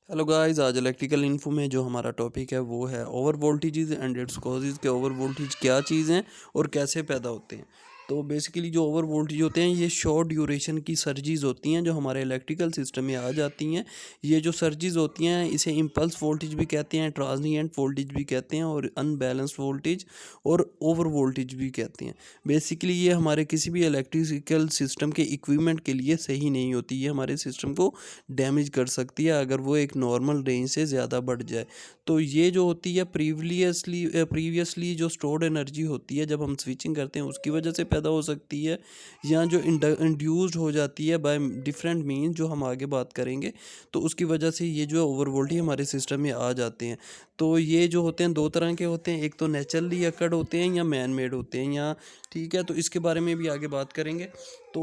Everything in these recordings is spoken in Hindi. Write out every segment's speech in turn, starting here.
हेलो गाइस, आज इलेक्ट्रिकल इन्फो में जो हमारा टॉपिक है वो है over voltages and its causes के ओवर वोल्टेज क्या चीज़ हैं और कैसे पैदा होते हैं। तो बेसिकली जो ओवर वोल्टेज होते हैं ये शॉर्ट ड्यूरेशन की सर्जिस होती हैं जो हमारे इलेक्ट्रिकल सिस्टम में आ जाती हैं। ये जो सर्जिस होती हैं इसे इम्पल्स वोल्टेज भी कहते हैं, ट्रांजिएंट वोल्टेज भी कहते हैं और अनबैलेंस्ड वोल्टेज और ओवर वोल्टेज भी कहते हैं। बेसिकली ये हमारे किसी भी इलेक्ट्रिकल सिस्टम के इक्विपमेंट के लिए सही नहीं होती, ये हमारे सिस्टम को डैमेज कर सकती है अगर वो एक नॉर्मल रेंज से ज़्यादा बढ़ जाए। तो ये जो होती है प्रीवियसली जो स्टोर्ड एनर्जी होती है जब हम स्विचिंग करते हैं उसकी वजह से पैदा हो सकती है, या जो इंड्यूस्ड हो जाती है बाय डिफरेंट मीन्स जो हम आगे बात करेंगे। तो उसकी वजह से ये जो ओवर वोल्टेज हमारे सिस्टम में आ जाते हैं। तो ये जो होते हैं दो तरह के होते हैं, एक तो नेचुरली अकर्ड होते हैं या मैन मेड होते हैं, या ठीक है, तो इसके बारे में भी आगे बात करेंगे। तो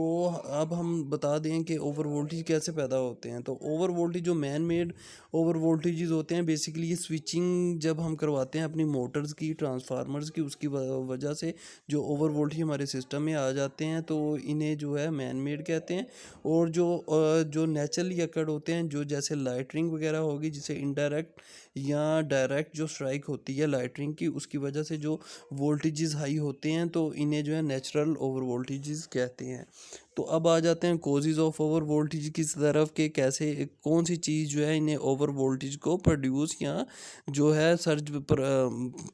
अब हम बता दें कि ओवर वोल्टेज कैसे पैदा होते हैं। तो ओवर वोल्टेज जो मैन मेड ओवर वोल्टेजेस होते हैं, बेसिकली ये स्विचिंग जब हम करवाते हैं अपनी मोटर्स की, ट्रांसफार्मर्स की, उसकी वजह से जो ओवर वोल्टेज हमारे सिस्टम में आ जाते हैं तो इन्हें जो है मैन मेड कहते हैं। और जो नेचुरली अकर्ड होते हैं, जो जैसे लाइटनिंग वगैरह होगी, जिसे इनडायरेक्ट या डायरेक्ट जो स्ट्राइक होती है लाइटनिंग की, उसकी वजह से जो वोल्टेजेस हाई होते हैं तो इन्हें जो है नेचुरल ओवर वोल्टेजेस कहते हैं। तो अब आ जाते हैं कोजेज़ ऑफ ओवर वोल्टेज की तरफ के कैसे कौन सी चीज़ जो है इन्हें ओवर वोल्टेज को प्रोड्यूस या जो है सर्ज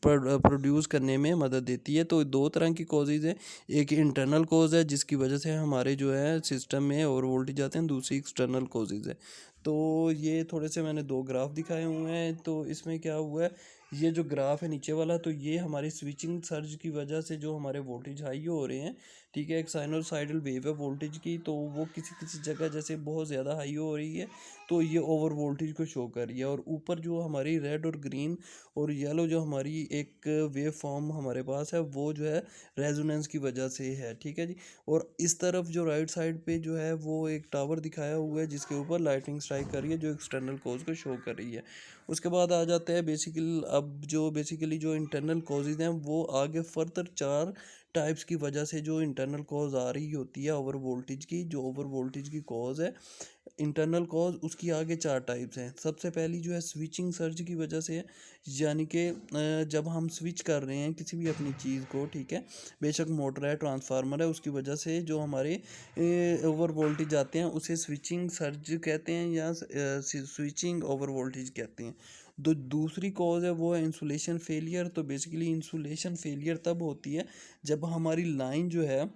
प्रोड्यूस करने में मदद देती है। तो दो तरह की कोजेज़ है, एक इंटरनल कोज है जिसकी वजह से हमारे जो है सिस्टम में ओवर वोल्टेज आते हैं, दूसरी एक्सटर्नल कोजेज़ है। तो ये थोड़े से मैंने दो ग्राफ दिखाए हुए हैं। तो इसमें क्या हुआ है, ये जो ग्राफ है नीचे वाला, तो ये हमारी स्विचिंग सर्ज की वजह से जो हमारे वोल्टेज हाई हो रहे हैं, ठीक है, एक साइनोसाइडल वेव है वोल्टेज की, तो वो किसी किसी जगह जैसे बहुत ज़्यादा हाई हो रही है तो ये ओवर वोल्टेज को शो कर रही है। और ऊपर जो हमारी रेड और ग्रीन और येलो जो हमारी एक वेव फॉर्म हमारे पास है वो जो है रेजोनेंस की वजह से है, ठीक है जी। और इस तरफ जो राइट साइड पे जो है वो एक टावर दिखाया हुआ है जिसके ऊपर लाइटिंग स्ट्राइक कर रही है जो एक्सटर्नल कोज को शो कर रही है। उसके बाद आ जाते हैं बेसिकली जो इंटरनल कॉजेज़ हैं वो आगे फर्दर चार टाइप्स की वजह से जो इंटरनल कॉज आ रही होती है ओवर वोल्टेज की, जो ओवर वोल्टेज की कॉज है इंटरनल कॉज, उसकी आगे चार टाइप्स हैं। सबसे पहली जो है स्विचिंग सर्ज की वजह से है, यानी कि जब हम स्विच कर रहे हैं किसी भी अपनी चीज़ को, ठीक है, बेशक मोटर है, ट्रांसफार्मर है, उसकी वजह से जो हमारे ओवर वोल्टेज आते हैं उसे स्विचिंग सर्ज कहते हैं या स्विचिंग ओवर वोल्टेज कहते हैं। दूसरी कॉज है वो है इंसुलेशन फेलियर। तो बेसिकली इंसुलेशन फेलियर तब होती है जब हमारी लाइन जो है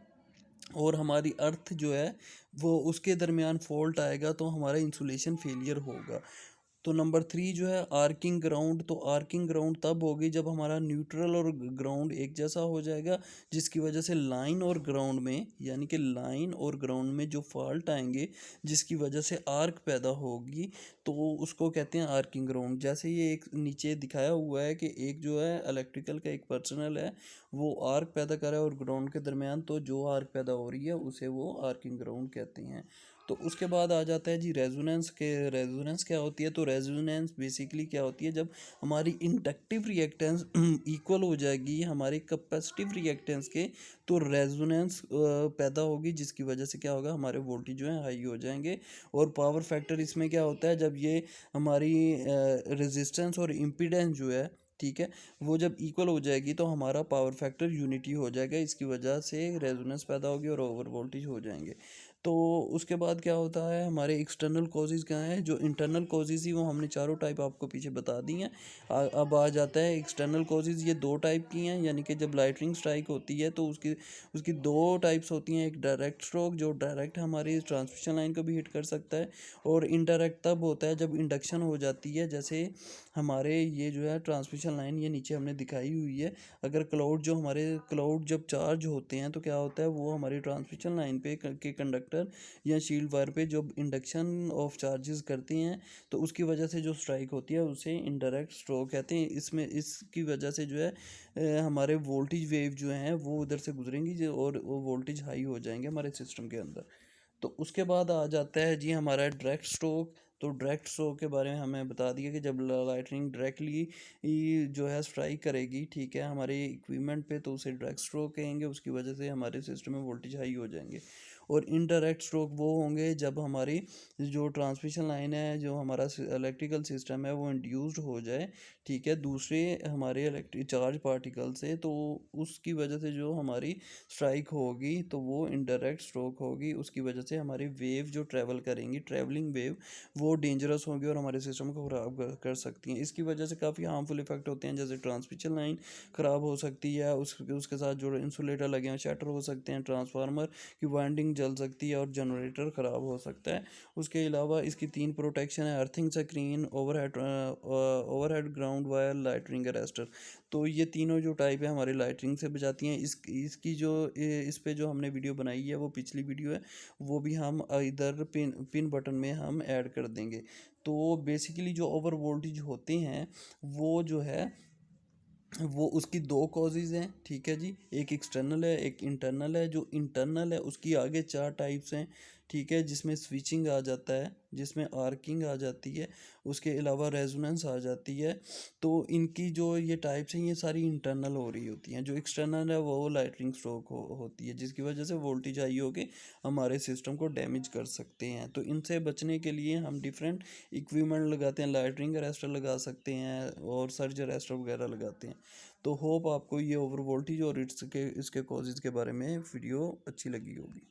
और हमारी अर्थ जो है वो उसके दरमियान फॉल्ट आएगा तो हमारा इंसुलेशन फेलियर होगा। तो नंबर थ्री जो है आर्किंग ग्राउंड। तो आर्किंग ग्राउंड तब होगी जब हमारा न्यूट्रल और ग्राउंड एक जैसा हो जाएगा, जिसकी वजह से लाइन और ग्राउंड में, यानी कि लाइन और ग्राउंड में जो फॉल्ट आएंगे जिसकी वजह से आर्क पैदा होगी, तो उसको कहते हैं आर्किंग ग्राउंड। जैसे ये एक नीचे दिखाया हुआ है कि एक जो है इलेक्ट्रिकल का एक पर्सनल है, वो आर्क पैदा कर रहा है और ग्राउंड के दरमियान, तो जो आर्क पैदा हो रही है उसे वो आर्किंग ग्राउंड कहते हैं। तो उसके बाद आ जाता है जी रेजोनेंस के। रेजोनेंस क्या होती है, तो रेजोनेंस बेसिकली क्या होती है, जब हमारी इंडक्टिव रिएक्टेंस इक्वल हो जाएगी हमारे कैपेसिटिव रिएक्टेंस के, तो रेजोनेंस पैदा होगी जिसकी वजह से क्या होगा, हमारे वोल्टेज जो है हाई हो जाएंगे। और पावर फैक्टर इसमें क्या होता है, जब ये हमारी रेजिस्टेंस और इम्पीडेंस जो है, ठीक है, वो जब इक्वल हो जाएगी तो हमारा पावर फैक्टर यूनिटी हो जाएगा, इसकी वजह से रेजोनेंस पैदा होगी और ओवर वोल्टेज हो जाएंगे। तो उसके बाद क्या होता है, हमारे एक्सटर्नल कॉजेज़ क्या हैं, जो इंटरनल कॉजेज़ ही वो हमने चारों टाइप आपको पीछे बता दी हैं। अब आ जाता है एक्सटर्नल कॉजेज़, ये दो टाइप की हैं, यानी कि जब लाइटनिंग स्ट्राइक होती है तो उसकी उसकी दो टाइप्स होती हैं। एक डायरेक्ट स्ट्रोक जो डायरेक्ट हमारी ट्रांसमिशन लाइन को भी हिट कर सकता है, और इनडायरेक्ट तब होता है जब इंडक्शन हो जाती है। जैसे हमारे ये जो है ट्रांसमिशन लाइन ये नीचे हमने दिखाई हुई है, अगर क्लाउड जब चार्ज होते हैं तो क्या होता है, वो हमारी ट्रांसमिशन लाइन पे के कंडक्टर या शील्ड वायर पे जब इंडक्शन ऑफ चार्जेस करते हैं तो उसकी वजह से जो स्ट्राइक होती है उसे इनडायरेक्ट स्ट्रोक कहते हैं। इसमें इसकी वजह से जो है हमारे वोल्टेज वेव जो हैं वो उधर से गुजरेंगी और वो वोल्टेज हाई हो जाएंगे हमारे सिस्टम के अंदर। तो उसके बाद आ जाता है जी हमारा डायरेक्ट स्ट्रोक। तो डायरेक्ट स्ट्रोक के बारे में हमें बता दिया कि जब लाइटनिंग डायरेक्टली जो है स्ट्राइक करेगी, ठीक है, हमारे इक्विपमेंट पे, तो उसे डायरेक्ट स्ट्रोक कहेंगे, उसकी वजह से हमारे सिस्टम में वोल्टेज हाई हो जाएंगे। और इनडायरेक्ट स्ट्रोक वो होंगे जब हमारी जो ट्रांसमिशन लाइन है, जो हमारा इलेक्ट्रिकल सिस्टम है, वो इंड्यूस्ड हो जाए, ठीक है, दूसरे हमारे इलेक्ट्रिक चार्ज पार्टिकल से, तो उसकी वजह से जो हमारी स्ट्राइक होगी तो वो इनडायरेक्ट स्ट्रोक होगी। उसकी वजह से हमारी वेव जो ट्रैवल करेंगी, ट्रैवलिंग वेव, वो डेंजरस होंगी और हमारे सिस्टम को ख़राब कर सकती हैं। इसकी वजह से काफ़ी हार्मफुल इफेक्ट होते हैं, जैसे ट्रांसमिशन लाइन ख़राब हो सकती है, उसके साथ जो इंसुलेटर लगे हैं शटर हो सकते हैं, ट्रांसफार्मर की वाइंडिंग जल सकती है और जनरेटर ख़राब हो सकता है। उसके अलावा इसकी 3 प्रोटेक्शन है: earthing screen, overhead ground wire, lightning arrester. तो ये तीनों जो टाइप है हमारे लाइटनिंग से बचाती हैं। इसकी जो इस पे जो हमने वीडियो बनाई है वो पिछली वीडियो है, वो भी हम इधर पिन बटन में हम ऐड कर देंगे। तो बेसिकली जो ओवर वोल्टेज होते हैं वो जो है वो उसकी दो कॉजेज़ हैं, ठीक है जी, एक एक्सटर्नल है, एक इंटरनल है। जो इंटरनल है उसकी आगे 4 टाइप्स हैं, ठीक है, जिसमें स्विचिंग आ जाता है, जिसमें आर्किंग आ जाती है, उसके अलावा रेजोनेंस आ जाती है। तो इनकी जो ये टाइप्स हैं ये सारी इंटरनल हो रही होती हैं। जो एक्सटर्नल है वो लाइटनिंग स्ट्रोक होती है, जिसकी वजह से वोल्टेज हाई होके हमारे सिस्टम को डैमेज कर सकते हैं। तो इनसे बचने के लिए हम डिफरेंट इक्विपमेंट लगाते हैं, लाइटनिंग अरेस्टर लगा सकते हैं और सर्ज अरेस्टर वगैरह लगाते हैं। तो होप आपको ये ओवर वोल्टेज और इसके कॉजेज़ के बारे में वीडियो अच्छी लगी होगी।